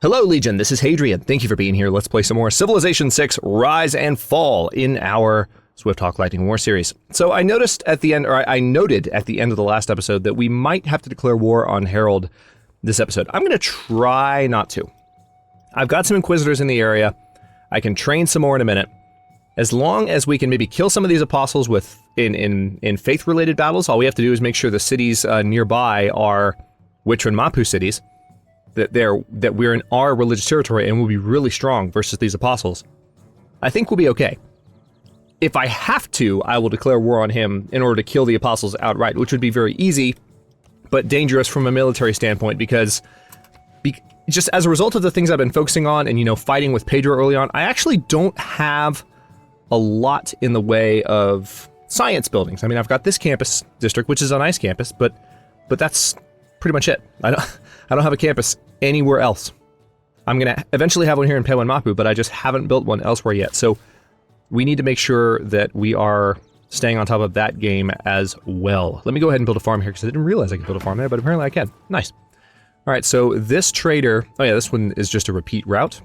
Hello, Legion. This is Hadrian. Thank you for being here. Let's play some more Civilization 6 Rise and Fall in our Swift Hawk Lightning War series. So I noticed at the end, or I noted at the end of the last episode that we might have to declare war on Harold this episode. I'm going to try not to. I've got some Inquisitors in the area. I can train some more in a minute. As long as we can maybe kill some of these apostles with in faith-related battles, all we have to do is make sure the cities nearby are YnAMP cities. That we're in our religious territory and will be really strong versus these apostles. I think we'll be okay. If I have to, I will declare war on him in order to kill the apostles outright, which would be very easy, but dangerous from a military standpoint because just as a result of the things I've been focusing on and, fighting with Pedro early on, I actually don't have a lot in the way of science buildings. I mean, I've got this campus district, which is a nice campus, but that's pretty much it. I don't have a campus anywhere else. I'm going to eventually have one here in YnAMP, but I just haven't built one elsewhere yet. So we need to make sure that we are staying on top of that game as well. Let me go ahead and build a farm here because I didn't realize I could build a farm there, but apparently I can. Nice. All right, so this trader, this one is just a repeat route.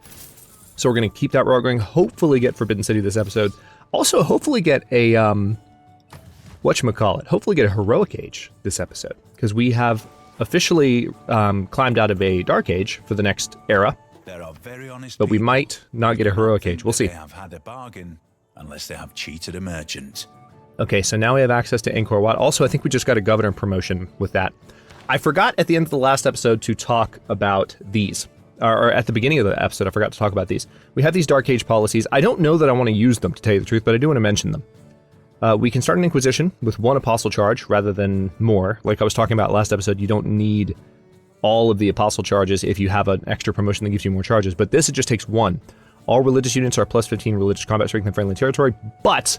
So we're going to keep that route going, hopefully get Forbidden City this episode. Also, hopefully get a, hopefully get a Heroic Age this episode because we have officially climbed out of a Dark Age for the next era, but we might not get a Heroic Age. We'll see. They have had a bargain unless they have cheated a merchant. Okay, so now we have access to Angkor Wat. Also, I think we just got a governor promotion with that. I forgot at the end of the last episode to talk about these, or at the beginning of the episode, I forgot to talk about these. We have these Dark Age policies. I don't know that I want to use them, to tell you the truth, but I do want to mention them. We can start an Inquisition with one Apostle charge rather than more. Like I was talking about last episode, you don't need all of the Apostle charges if you have an extra promotion that gives you more charges, but this, it just takes one. All religious units are plus 15 religious combat strength in friendly territory, but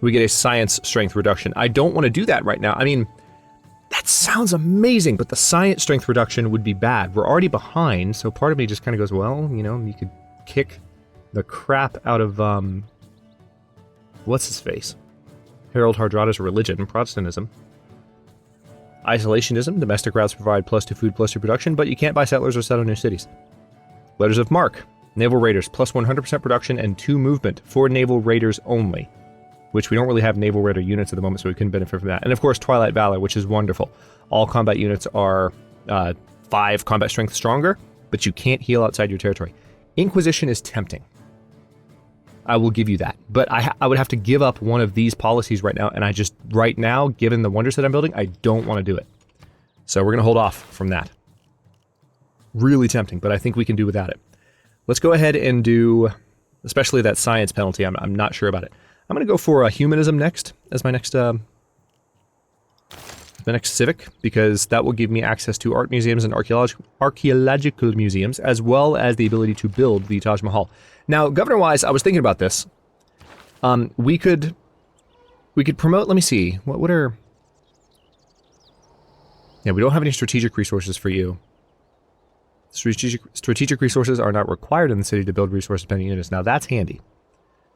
we get a science strength reduction. I don't want to do that right now. I mean, that sounds amazing, but the science strength reduction would be bad. We're already behind, so part of me just kind of goes, well, you could kick the crap out of, what's his face? Harold Hardrada's religion, Protestantism. Isolationism, domestic routes provide +2 food, +2 production, but you can't buy settlers or settle new cities. Letters of Marque, Naval Raiders, plus 100% production and 2 movement for Naval Raiders only, which we don't really have Naval Raider units at the moment, so we couldn't benefit from that. And of course, Twilight Valor, which is wonderful. All combat units are 5 combat strength stronger, but you can't heal outside your territory. Inquisition is tempting. I will give you that. But I would have to give up one of these policies right now, and right now, given the wonders that I'm building, I don't want to do it. So we're going to hold off from that. Really tempting, but I think we can do without it. Let's go ahead and do, especially that science penalty, I'm not sure about it. I'm going to go for humanism next, as my next civic, because that will give me access to art museums and archaeological museums, as well as the ability to build the Taj Mahal. Now, governor-wise, I was thinking about this. We could promote, let me see, what are... Yeah, we don't have any strategic resources for you. Strategic resources are not required in the city to build resource-dependent units. Now, that's handy.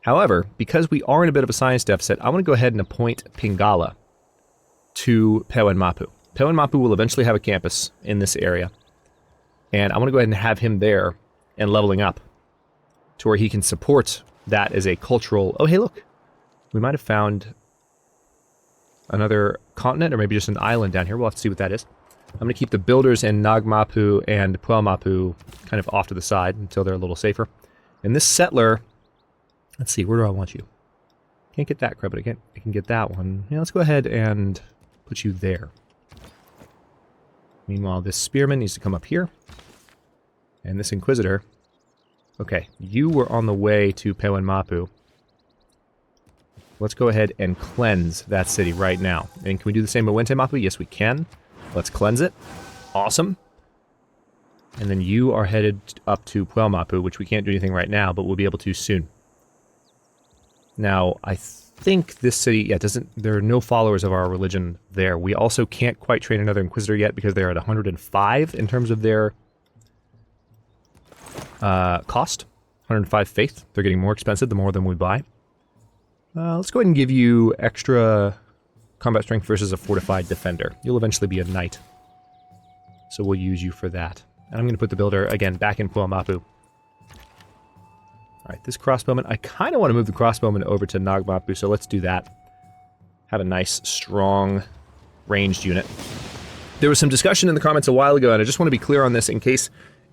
However, because we are in a bit of a science deficit, I want to go ahead and appoint Pingala to YnAMP. YnAMP will eventually have a campus in this area. And I want to go ahead and have him there and leveling up to where he can support that as a cultural... Oh, hey, look. We might have found another continent or maybe just an island down here. We'll have to see what that is. I'm going to keep the builders in Nagmapu and YnAMP kind of off to the side until they're a little safer. And this settler... Let's see, where do I want you? Can't get that crap, but I can get that one. Yeah, let's go ahead and put you there. Meanwhile, this spearman needs to come up here. And this inquisitor... Okay, you were on the way to YnAMP. Let's go ahead and cleanse that city right now. And can we do the same at YnAMP? Yes, we can. Let's cleanse it. Awesome. And then you are headed up to YnAMP, which we can't do anything right now, but we'll be able to soon. Now, I think this city, there are no followers of our religion there. We also can't quite train another Inquisitor yet because they're at 105 in terms of their cost. 105 faith. They're getting more expensive the more than we buy. Let's go ahead and give you extra combat strength versus a fortified defender. You'll eventually be a knight. So we'll use you for that. And I'm going to put the builder, again, back in Mapu. Alright, this crossbowman, I kind of want to move the crossbowman over to Mapu, so let's do that. Have a nice, strong, ranged unit. There was some discussion in the comments a while ago, and I just want to be clear on this in case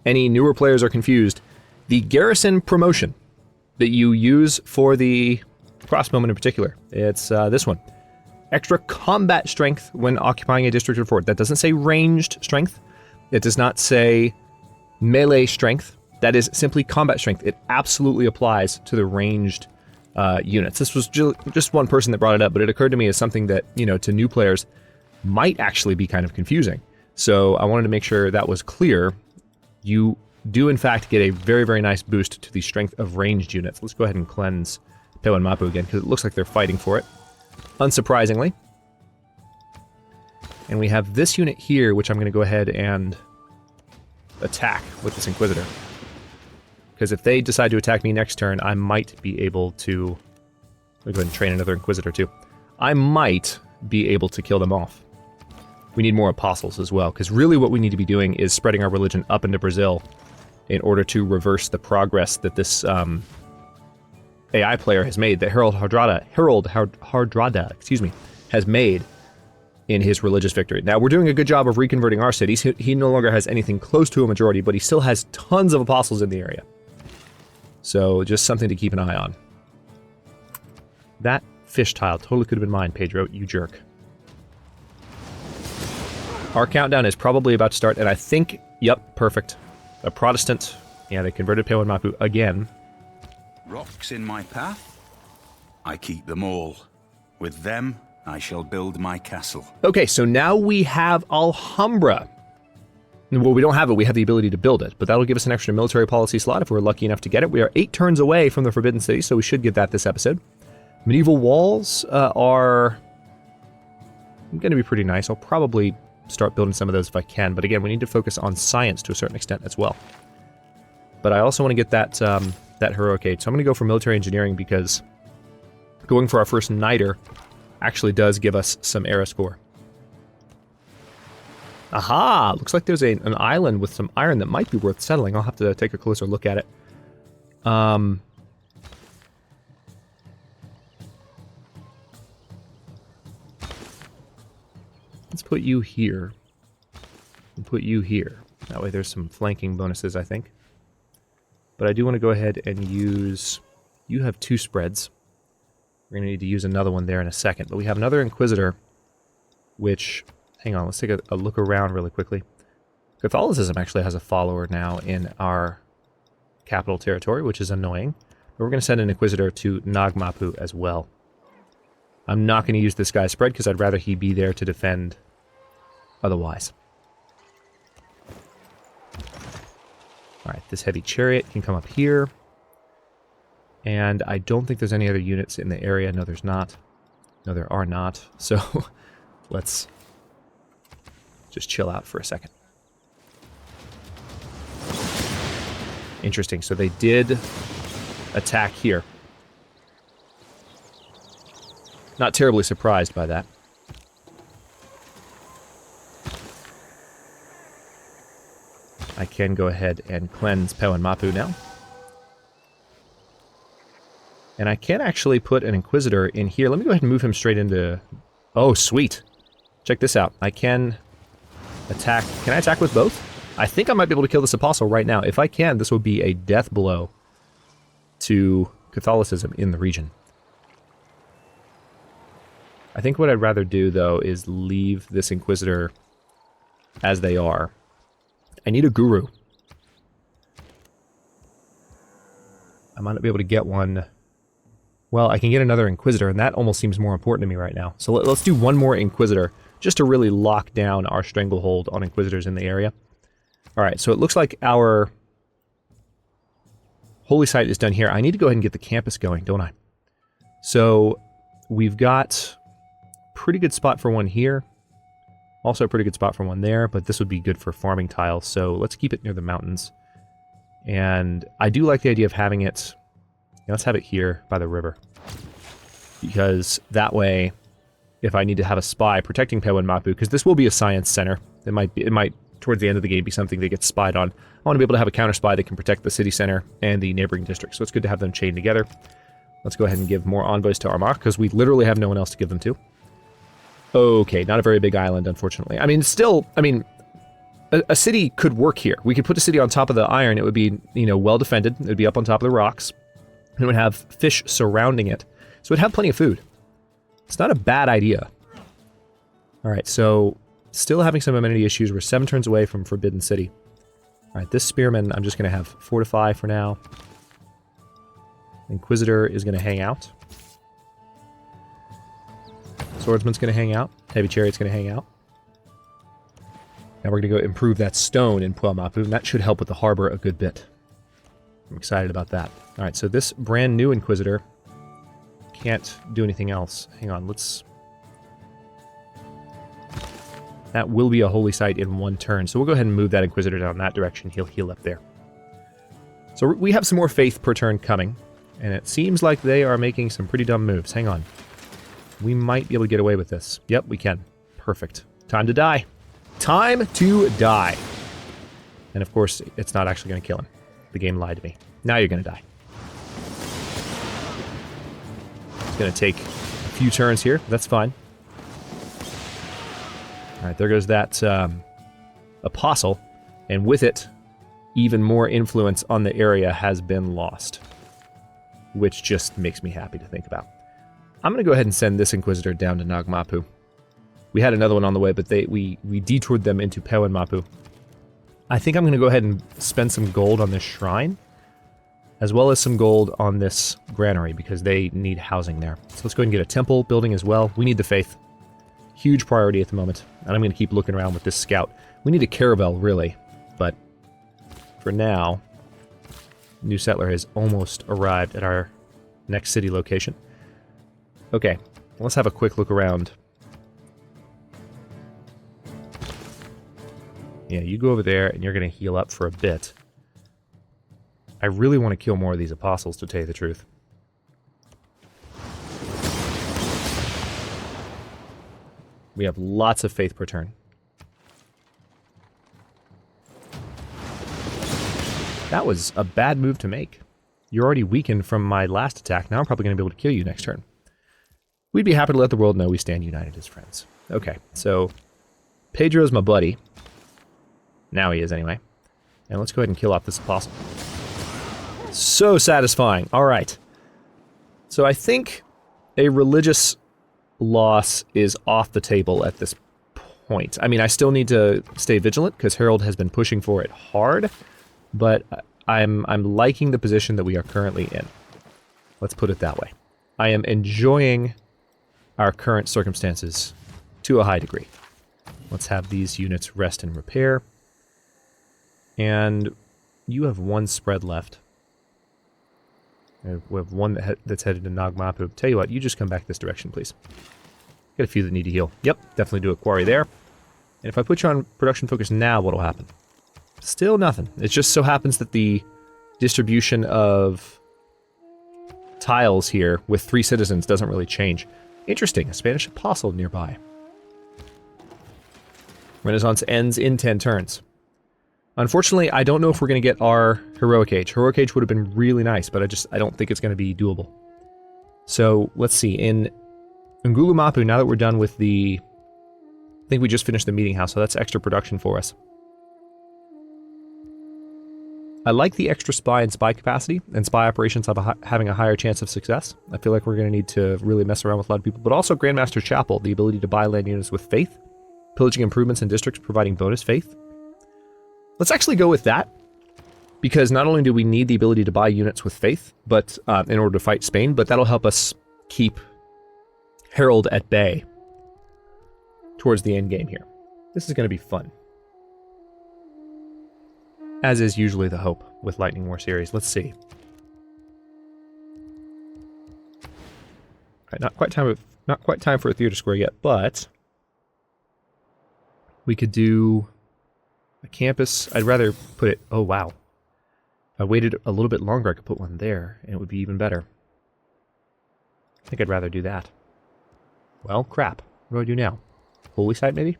any newer players are confused. The garrison promotion that you use for the crossbowman in particular, it's this one. Extra combat strength when occupying a district or fort. That doesn't say ranged strength. It does not say melee strength. That is simply combat strength. It absolutely applies to the ranged units. This was just one person that brought it up, but it occurred to me as something that, you know, to new players might actually be kind of confusing. So I wanted to make sure that was clear. You do in fact get a very, very nice boost to the strength of ranged units. Let's go ahead and cleanse Mapu again, because it looks like they're fighting for it. Unsurprisingly. And we have this unit here, which I'm going to go ahead and attack with this Inquisitor. Because if they decide to attack me next turn, I might be able to... I'll go ahead and train another Inquisitor too. I might be able to kill them off. We need more apostles as well, because really what we need to be doing is spreading our religion up into Brazil in order to reverse the progress that this AI player has made, that Harold Hardrada, has made in his religious victory. Now, we're doing a good job of reconverting our cities. He no longer has anything close to a majority, but he still has tons of apostles in the area. So, just something to keep an eye on. That fish tile totally could have been mine, Pedro, you jerk. Our countdown is probably about to start, and I think, yep, perfect. A Protestant. Yeah, they converted Mapu again. Rocks in my path? I keep them all. With them, I shall build my castle. Okay, so now we have Alhambra. Well, we don't have it, we have the ability to build it, but that'll give us an extra military policy slot if we're lucky enough to get it. We are 8 turns away from the Forbidden City, so we should get that this episode. Medieval walls are going to be pretty nice. I'll probably start building some of those if I can, but again, we need to focus on science to a certain extent as well. But I also want to get that that heroic aid, so I'm going to go for military engineering because going for our first Niter actually does give us some era score. Aha! Looks like there's an island with some iron that might be worth settling. I'll have to take a closer look at it. Let's put you here. And put you here. That way there's some flanking bonuses, I think. But I do want to go ahead and use... You have 2 spreads. We're going to need to use another one there in a second. But we have another Inquisitor, which... Hang on, let's take a look around really quickly. Catholicism actually has a follower now in our capital territory, which is annoying. But we're going to send an Inquisitor to Mapu as well. I'm not going to use this guy's spread because I'd rather he be there to defend otherwise. Alright, this heavy chariot can come up here. And I don't think there's any other units in the area. No, there's not. No, there are not. So, let's just chill out for a second. Interesting. So they did attack here. Not terribly surprised by that. I can go ahead and cleanse Mapu now. And I can actually put an Inquisitor in here. Let me go ahead and move him straight into... Oh, sweet. Check this out. I can attack... Can I attack with both? I think I might be able to kill this Apostle right now. If I can, this would be a death blow to Catholicism in the region. I think what I'd rather do, though, is leave this Inquisitor as they are. I need a Guru. I might not be able to get one. Well, I can get another Inquisitor, and that almost seems more important to me right now. So let's do one more Inquisitor, just to really lock down our stranglehold on Inquisitors in the area. Alright, so it looks like our holy site is done here. I need to go ahead and get the campus going, don't I? So we've got a pretty good spot for one here. Also a pretty good spot for one there, but this would be good for farming tiles, so let's keep it near the mountains. And I do like the idea of having it... Let's have it here by the river. Because that way, if I need to have a spy protecting Mapu, because this will be a science center, it might towards the end of the game, be something that gets spied on. I want to be able to have a counter spy that can protect the city center and the neighboring districts. So it's good to have them chained together. Let's go ahead and give more envoys to Armagh, because we literally have no one else to give them to. Okay, not a very big island, unfortunately. I mean, still, a city could work here. We could put a city on top of the iron. It would be, well defended. It would be up on top of the rocks. And it would have fish surrounding it. So it would have plenty of food. It's not a bad idea. All right, so still having some amenity issues. We're 7 turns away from Forbidden City. All right, this spearman, I'm just going to have fortify for now. Inquisitor is going to hang out. Swordsman's going to hang out. Heavy Chariot's going to hang out. Now we're going to go improve that stone in Puel Mapu, and that should help with the harbor a good bit. I'm excited about that. All right, so this brand new Inquisitor can't do anything else. Hang on, let's... That will be a holy site in 1 turn, so we'll go ahead and move that Inquisitor down that direction. He'll heal up there. So we have some more faith per turn coming, and it seems like they are making some pretty dumb moves. Hang on. We might be able to get away with this. Yep, we can. Perfect. Time to die. Time to die. And of course, it's not actually going to kill him. The game lied to me. Now you're going to die. It's going to take a few turns here. That's fine. All right, there goes that apostle. And with it, even more influence on the area has been lost. Which just makes me happy to think about. I'm going to go ahead and send this Inquisitor down to Nagmapu. We had another one on the way, but we detoured them into Pewen Mapu. I think I'm going to go ahead and spend some gold on this shrine, as well as some gold on this granary, because they need housing there. So let's go ahead and get a temple building as well. We need the faith. Huge priority at the moment. And I'm going to keep looking around with this scout. We need a caravel, really. But for now, new settler has almost arrived at our next city location. Okay, let's have a quick look around. Yeah, you go over there and you're going to heal up for a bit. I really want to kill more of these apostles, to tell you the truth. We have lots of faith per turn. That was a bad move to make. You're already weakened from my last attack. Now I'm probably going to be able to kill you next turn. We'd be happy to let the world know we stand united as friends. Okay, so Pedro's my buddy. Now he is, anyway. And let's go ahead and kill off this apostle. So satisfying. All right. So I think a religious loss is off the table at this point. I mean, I still need to stay vigilant because Harold has been pushing for it hard, but I'm liking the position that we are currently in. Let's put it that way. I am enjoying our current circumstances to a high degree. Let's have these units rest and repair. And you have 1 spread left. We have 1 that's headed to Nagmapu. Tell you what, you just come back this direction, please. Got a few that need to heal. Yep, definitely do a quarry there. And if I put you on production focus now, what'll happen? Still nothing. It just so happens that the distribution of tiles here with 3 citizens doesn't really change. Interesting, a Spanish apostle nearby. Renaissance ends in 10 turns. Unfortunately, I don't know if we're going to get our Heroic Age. Heroic Age would have been really nice, but I don't think it's going to be doable. So, let's see. In Ngulu Mapu, now that we're done with the... I think we just finished the meeting house, so that's extra production for us. I like the extra spy and spy capacity, and spy operations having a higher chance of success. I feel like we're going to need to really mess around with a lot of people, but also Grandmaster Chapel, the ability to buy land units with faith, pillaging improvements in districts providing bonus faith. Let's actually go with that, because not only do we need the ability to buy units with faith, but in order to fight Spain, but that'll help us keep Harold at bay towards the end game here. This is going to be fun. As is usually the hope with Lightning War series. Let's see. Right, not quite time for a theater square yet, but we could do a campus. I'd rather put it... Oh, wow. If I waited a little bit longer, I could put one there, and it would be even better. I think I'd rather do that. Well, crap. What do I do now? Holy site, maybe?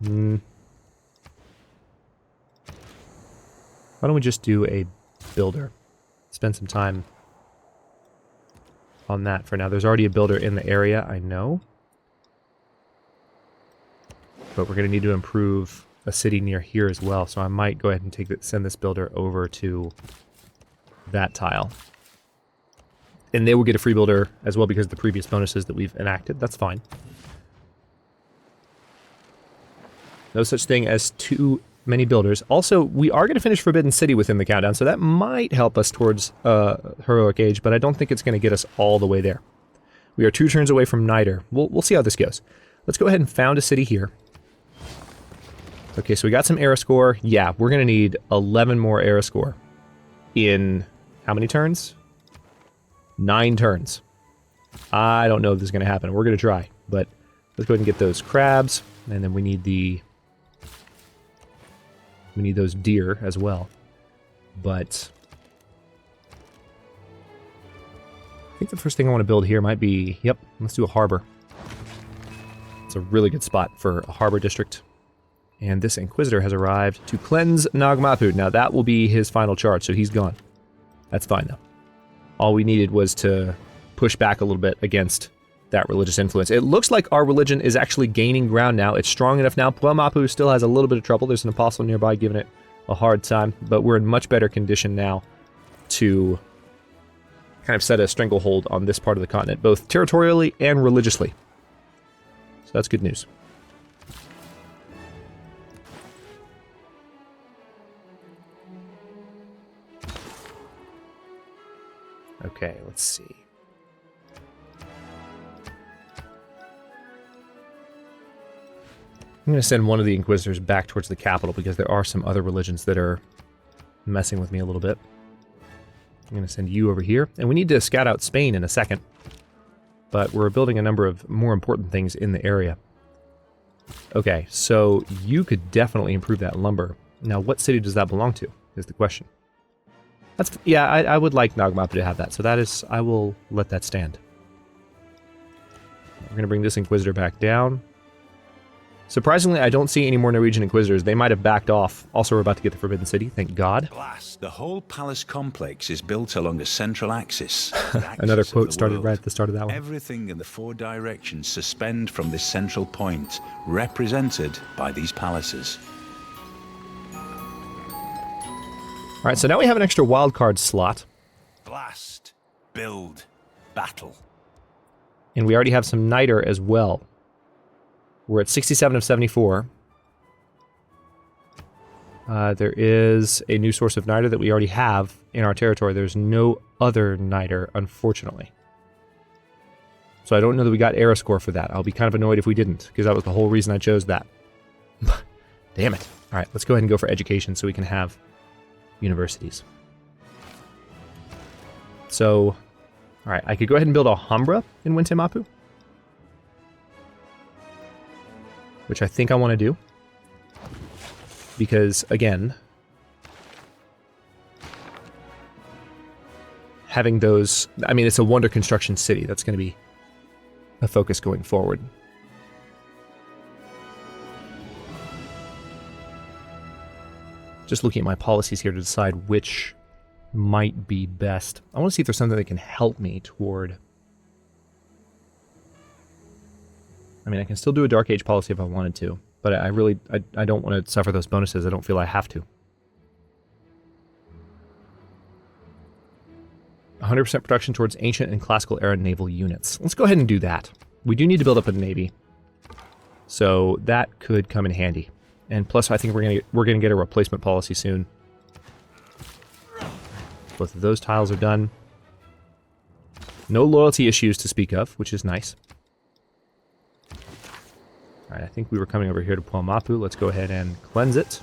Why don't we just do a builder? Spend some time on that for now. There's already a builder in the area, I know. But we're going to need to improve a city near here as well, so I might go ahead and send this builder over to that tile. And they will get a free builder as well because of the previous bonuses that we've enacted. That's fine. No such thing as too many builders. Also, we are going to finish Forbidden City within the countdown, so that might help us towards Heroic Age, but I don't think it's going to get us all the way there. We are 2 turns away from Niter. We'll see how this goes. Let's go ahead and found a city here. Okay, so we got some era score. Yeah, we're going to need 11 more era score in how many turns? 9 turns. I don't know if this is going to happen. We're going to try, but let's go ahead and get those crabs, and then we need those deer as well. But I think the first thing I want to build here might be, yep, let's do a harbor. It's a really good spot for a harbor district. And this Inquisitor has arrived to cleanse Nagmapu. Now that will be his final charge, so he's gone. That's fine though. All we needed was to push back a little bit against that religious influence. It looks like our religion is actually gaining ground now. It's strong enough now. Mapu still has a little bit of trouble. There's an apostle nearby giving it a hard time, but we're in much better condition now to kind of set a stranglehold on this part of the continent, both territorially and religiously. So that's good news. Okay, let's see. I'm going to send one of the Inquisitors back towards the capital because there are some other religions that are messing with me a little bit. I'm going to send you over here. And we need to scout out Spain in a second. But we're building a number of more important things in the area. Okay, so you could definitely improve that lumber. Now, what city does that belong to, is the question. Yeah, I would like Nagmapu to have that, so that is, I will let that stand. We're going to bring this Inquisitor back down. Surprisingly, I don't see any more Norwegian Inquisitors. They might have backed off. Also, we're about to get the Forbidden City, thank God. Blast. The whole palace complex is built along a central axis. Another quote started right at the start of that one. Everything in the 4 directions suspend from this central point, represented by these palaces. All right, so now we have an extra wildcard slot. Blast. Build. Battle. And we already have some Niter as well. We're at 67 of 74. There is a new source of Niter that we already have in our territory. There's no other Niter, unfortunately. So I don't know that we got era score for that. I'll be kind of annoyed if we didn't, because that was the whole reason I chose that. Damn it. All right, let's go ahead and go for education so we can have universities. So, all right, I could go ahead and build a Alhambra in YnAMP, which I think I want to do. Because, again, having those... I mean, it's a wonder construction city. That's going to be a focus going forward. Just looking at my policies here to decide which might be best. I want to see if there's something that can help me toward... I mean, I can still do a Dark Age policy if I wanted to, but I really don't want to suffer those bonuses. I don't feel I have to. 100% production towards ancient and classical era naval units. Let's go ahead and do that. We do need to build up a navy, so that could come in handy. And plus, I think we're gonna get a replacement policy soon. Both of those tiles are done. No loyalty issues to speak of, which is nice. All right, I think we were coming over here to YnAMP. Let's go ahead and cleanse it.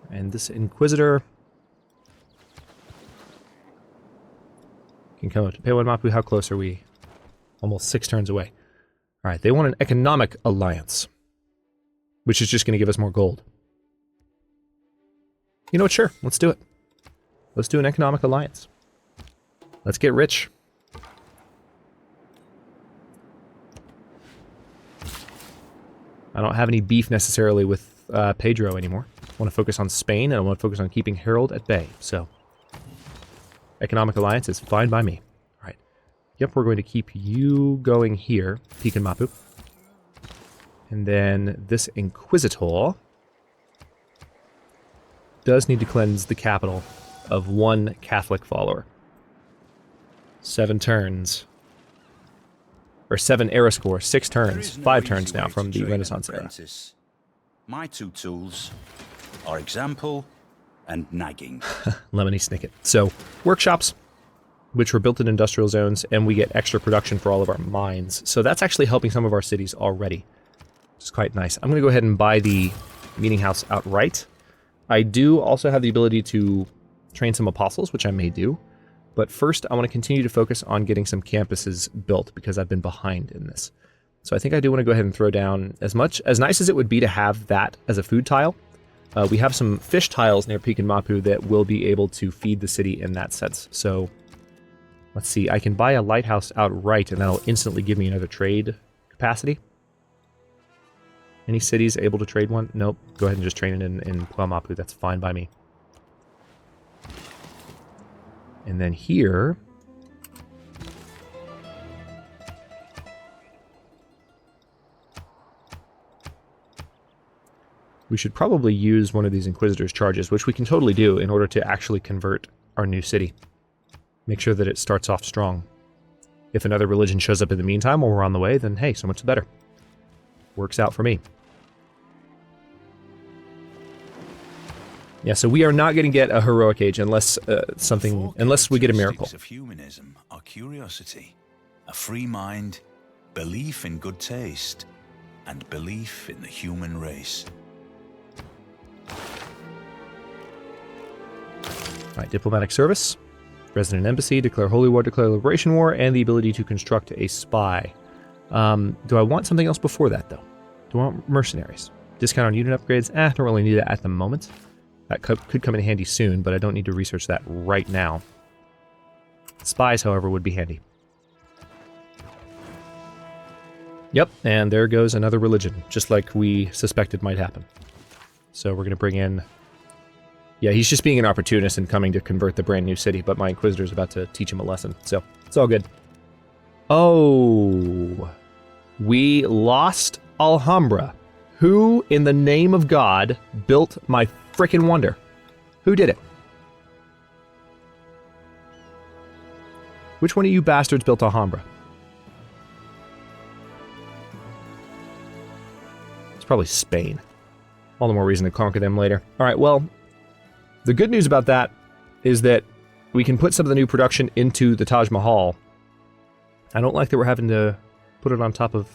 And this Inquisitor can come up to YnAMP. How close are we? Almost 6 turns away. All right, they want an economic alliance, which is just going to give us more gold. You know what? Sure, let's do it. Let's do an economic alliance. Let's get rich. I don't have any beef necessarily with Pedro anymore. I want to focus on Spain, and I want to focus on keeping Harold at bay. So, economic alliance is fine by me. All right. Yep, we're going to keep you going here, Pekin Mapu. And then this Inquisitor does need to cleanse the capital of one Catholic follower. 7 turns. Or 7 era score, 6 turns, 5 turns now from the Renaissance era. My 2 tools are example and nagging. Lemony Snicket. So, workshops, which were built in industrial zones, and we get extra production for all of our mines. So that's actually helping some of our cities already. It's quite nice. I'm going to go ahead and buy the meeting house outright. I do also have the ability to train some apostles, which I may do. But first, I want to continue to focus on getting some campuses built because I've been behind in this. So I think I do want to go ahead and throw down as nice as it would be to have that as a food tile. We have some fish tiles near Pekin Mapu that will be able to feed the city in that sense. So let's see, I can buy a lighthouse outright and that'll instantly give me another trade capacity. Any cities able to trade one? Nope. Go ahead and just train it in Puel Mapu. That's fine by me. And then here, we should probably use one of these Inquisitor's charges, which we can totally do in order to actually convert our new city. Make sure that it starts off strong. If another religion shows up in the meantime while we're on the way, then hey, so much the better. Works out for me. Yeah, so we are not going to get a heroic age unless unless we get a miracle. Of humanism are curiosity, a free mind, belief in good taste, and belief in the human race. All right, diplomatic service, resident embassy, declare holy war, declare liberation war, and the ability to construct a spy. Do I want something else before that, though? Do I want mercenaries? Discount on unit upgrades? Don't really need it at the moment. That could come in handy soon, but I don't need to research that right now. Spies, however, would be handy. Yep, and there goes another religion, just like we suspected might happen. So we're going to bring in... Yeah, he's just being an opportunist and coming to convert the brand new city, but my Inquisitor's about to teach him a lesson, so it's all good. Oh, we lost Alhambra. Who, in the name of God, built my frickin' wonder? Who did it? Which one of you bastards built Alhambra? It's probably Spain. All the more reason to conquer them later. All right, well, the good news about that is that we can put some of the new production into the Taj Mahal. I don't like that we're having to put it on top of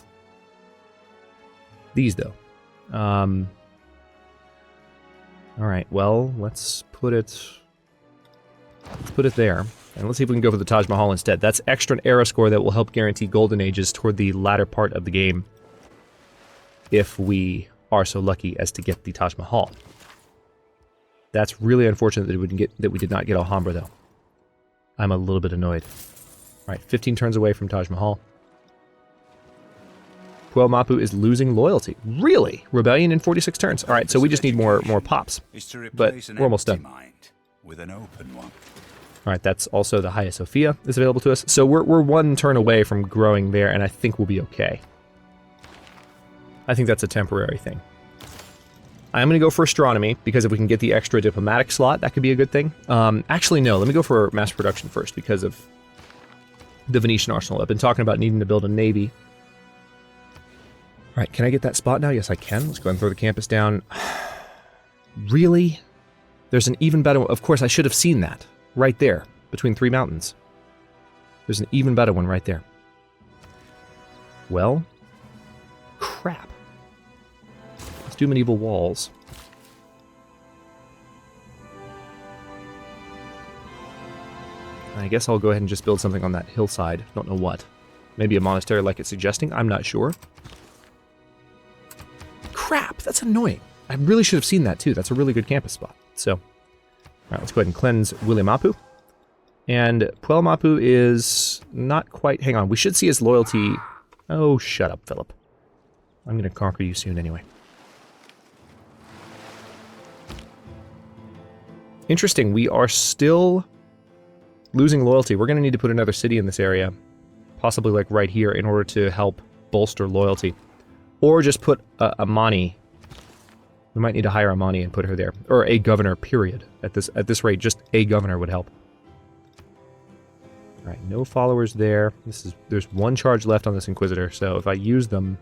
these, though. All right, well, let's put it there. And let's see if we can go for the Taj Mahal instead. That's extra era score that will help guarantee golden ages toward the latter part of the game. If we are so lucky as to get the Taj Mahal. That's really unfortunate that we did not get Alhambra, though. I'm a little bit annoyed. All right, 15 turns away from Taj Mahal. Puel Mapu is losing loyalty. Really? Rebellion in 46 turns. All right, so we just need more pops. But we're almost done. With an open one. All right, that's also the Hagia Sophia is available to us. So we're 1 turn away from growing there, and I think we'll be okay. I think that's a temporary thing. I'm going to go for astronomy, because if we can get the extra diplomatic slot, that could be a good thing. Actually, no, let me go for mass production first, because of the Venetian arsenal. I've been talking about needing to build a navy. All right, can I get that spot now? Yes, I can. Let's go ahead and throw the campus down. Really? There's an even better one. Of course, I should have seen that. Right there, between 3 mountains. There's an even better one right there. Well, crap. Let's do medieval walls. I guess I'll go ahead and just build something on that hillside. Don't know what. Maybe a monastery like it's suggesting. I'm not sure. Crap, that's annoying. I really should have seen that too. That's a really good campus spot. So, all right, let's go ahead and cleanse YnAMP. And Puel Mapu is not quite... Hang on, we should see his loyalty... Oh, shut up, Philip. I'm going to conquer you soon anyway. Interesting, we are still losing loyalty. We're going to need to put another city in this area, possibly like right here, in order to help bolster loyalty. Or just put a Mani. We might need to hire a Mani and put her there. Or a governor, period. At this rate, just a governor would help. Alright, no followers there. There's one charge left on this Inquisitor, so if I use them,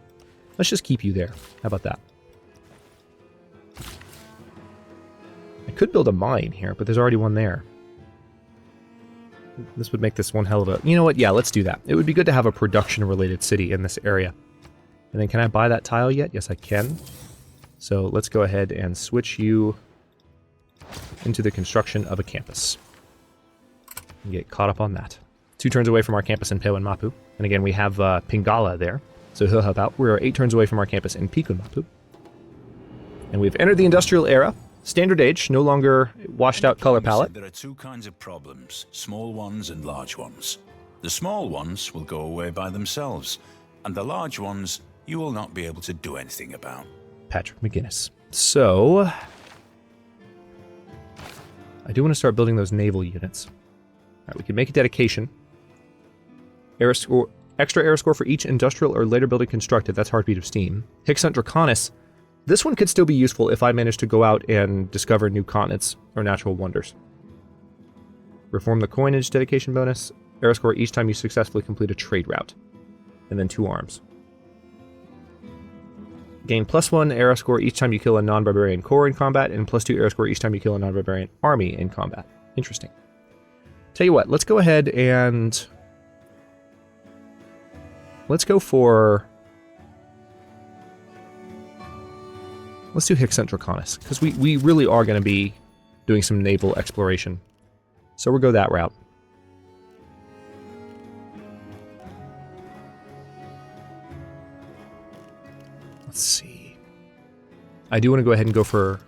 let's just keep you there. How about that? I could build a mine here, but there's already one there. This would make this one hell of a... You know what? Yeah, let's do that. It would be good to have a production-related city in this area. And then can I buy that tile yet? Yes, I can. So let's go ahead and switch you into the construction of a campus. And get caught up on that. 2 turns away from our campus in YnAMP. And again, we have Pingala there, so he'll help out. We're 8 turns away from our campus in YnAMP. And we've entered the industrial era. Standard age, no longer washed out color palette. There are 2 kinds of problems, small ones and large ones. The small ones will go away by themselves, and the large ones you will not be able to do anything about. Patrick McGinnis. So, I do want to start building those naval units. Alright, we can make a dedication. Extra air score for each industrial or later building constructed. That's Heartbeat of Steam. Hixant Draconis. This one could still be useful if I manage to go out and discover new continents or natural wonders. Reform the coinage dedication bonus. Air score each time you successfully complete a trade route. And then 2 arms. Gain +1 air score each time you kill a non-barbarian corps in combat, and +2 air score each time you kill a non-barbarian army in combat. Interesting. Tell you what, let's go ahead and... let's go for... let's do Hixant Draconis, because we really are going to be doing some naval exploration. So we'll go that route. Let's see. I do want to go ahead and go for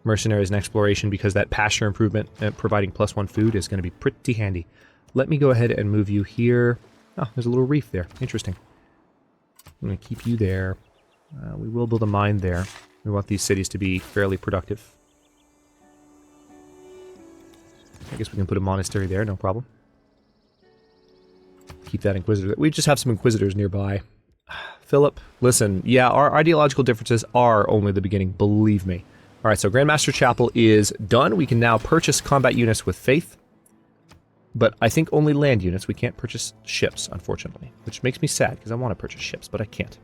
mercenaries and exploration, because that pasture improvement and providing +1 food is going to be pretty handy. Let me go ahead and move you here. Oh, there's a little reef there. Interesting. I'm going to keep you there. We will build a mine there. We want these cities to be fairly productive. I guess we can put a monastery there, no problem. Keep that Inquisitor. We just have some Inquisitors nearby. Philip, listen, yeah, our ideological differences are only the beginning, believe me. Alright, so Grandmaster Chapel is done. We can now purchase combat units with faith. But I think only land units. We can't purchase ships, unfortunately. Which makes me sad, because I want to purchase ships, but I can't.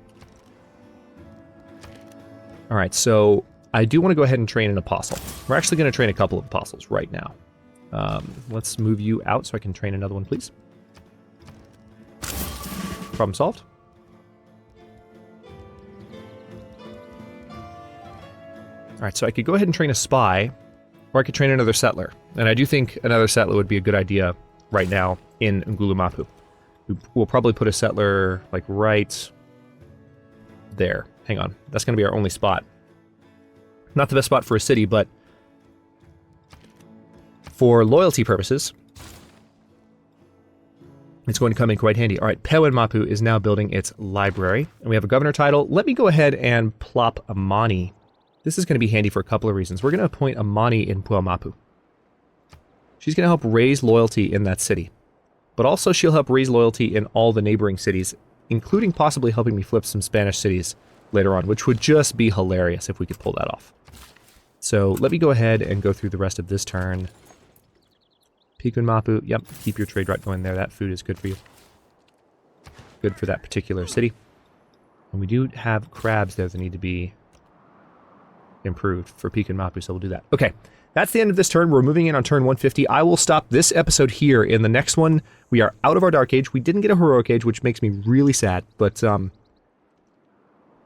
Alright, so I do want to go ahead and train an apostle. We're actually going to train a couple of apostles right now. Let's move you out so I can train another one, please. Problem solved. Alright, so I could go ahead and train a spy, or I could train another settler. And I do think another settler would be a good idea right now in YnAMP. We'll probably put a settler, like, right there. Hang on. That's going to be our only spot. Not the best spot for a city, but for loyalty purposes, it's going to come in quite handy. All right, YnAMP is now building its library, and we have a governor title. Let me go ahead and plop a Mani. This is going to be handy for a couple of reasons. We're going to appoint a Mani in YnAMP. She's going to help raise loyalty in that city, but also she'll help raise loyalty in all the neighboring cities, including possibly helping me flip some Spanish cities later on, which would just be hilarious if we could pull that off. So let me go ahead and go through the rest of this turn. YnAMP, yep, keep your trade route going there. That food is good for you. Good for that particular city. And we do have crabs there that need to be improved for YnAMP, so we'll do that. Okay, that's the end of this turn. We're moving in on turn 150. I will stop this episode here. In the next one, we are out of our Dark Age. We didn't get a Heroic Age, which makes me really sad, but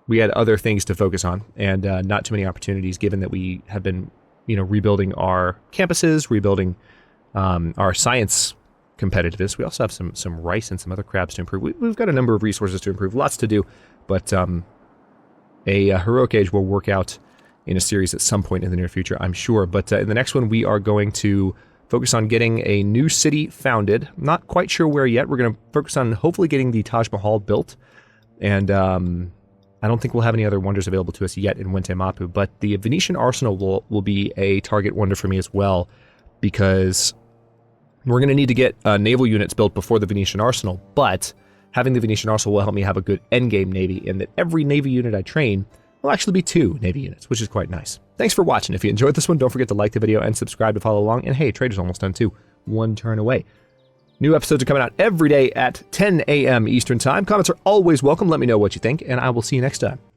we had other things to focus on, and not too many opportunities, given that we have been, rebuilding our campuses, rebuilding our science competitiveness. We also have some rice and some other crabs to improve. We've got a number of resources to improve, lots to do, but a Heroic Age will work out in a series at some point in the near future, I'm sure. But in the next one, we are going to focus on getting a new city founded. Not quite sure where yet. We're going to focus on hopefully getting the Taj Mahal built, and I don't think we'll have any other wonders available to us yet in YnAMP, but the Venetian Arsenal will be a target wonder for me as well, because we're going to need to get naval units built before the Venetian Arsenal, but having the Venetian Arsenal will help me have a good endgame navy, in that every navy unit I train will actually be 2 navy units, which is quite nice. Thanks for watching. If you enjoyed this one, don't forget to like the video and subscribe to follow along. And hey, Trader's almost done too. 1 turn away. New episodes are coming out every day at 10 a.m. Eastern Time. Comments are always welcome. Let me know what you think, and I will see you next time.